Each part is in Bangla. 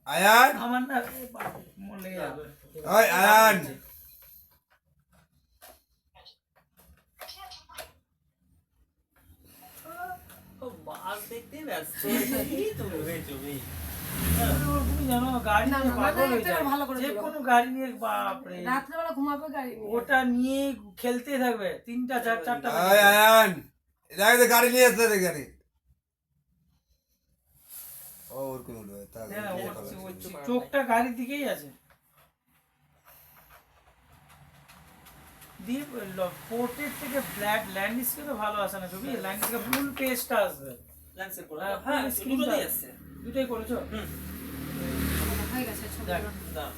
আয়ান আমার না মনে যাবে ওই আয়ান মাছ দেখতে ব্যস্ত তুমি জানো গাড়ি নিয়ে পাগল হয়ে যায় যে কোনো গাড়ি নিয়ে বাপরে রাত্রেবেলা ঘুমাবে গাড়ি নিয়ে ওটা নিয়ে খেলতে থাকবে 3টা 4টা ওই আয়ান এদিকে গাড়ি নিয়ে আসতে রে গাড়ি ওর কোন উঠবে তা চোখটা গাড়ির দিকেই আছে দিয়ে পোর্টের থেকে ব্ল্যাক ল্যান্ডস্কেপ তো ভালো আসে না ছবি ল্যান্ডস্কেপ ফুল পেজটা আসবে ল্যান্সের করে হ্যাঁ দুটোই আছে দুটোই করেছো হয়ে গেছে ছবি দেখ দাও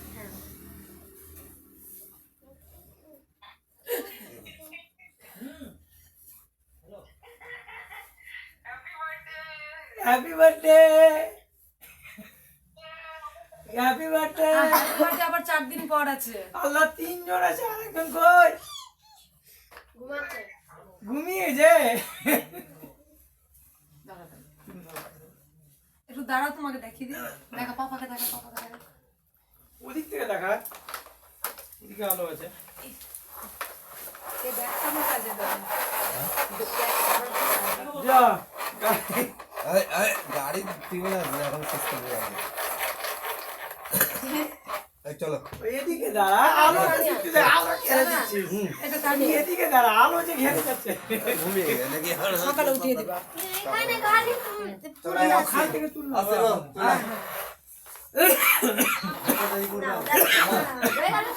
happy birthday happy birthday birthday আবার 4 দিন পর আছে আল্লাহ তিনজন আছে আরেকজন কই ঘুমাচ্ছে ঘুমিয়েছে একটু দাঁড়াও তোমাকে দেখিয়ে দিই দেখা পাপাকে দেখা ওদিক থেকে দেখা এদিকে আলো আছে এই ব্যাগটা আমার কাজে দাও যা গাড়ি দিবে না এখন শেষ করে যাবে এই চলো এদিকে দাঁড়া আলো দিতে দে আলো ঘেরে দিচ্ছিস এটা কানি এদিকে দাঁড়া আলো যে ঘেরে যাচ্ছে ঘুমিয়ে গেলে নাকি সকালে উঠিয়ে দিবা এখানে গাড়ি তোরা ওখান থেকে তুল না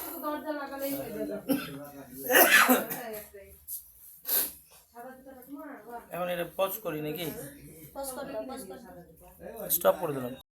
শুধু দরজা লাগালেই হয়ে যাবে এখন এটা পজ করি নাকি পজ করবে স্টপ করে দিলাম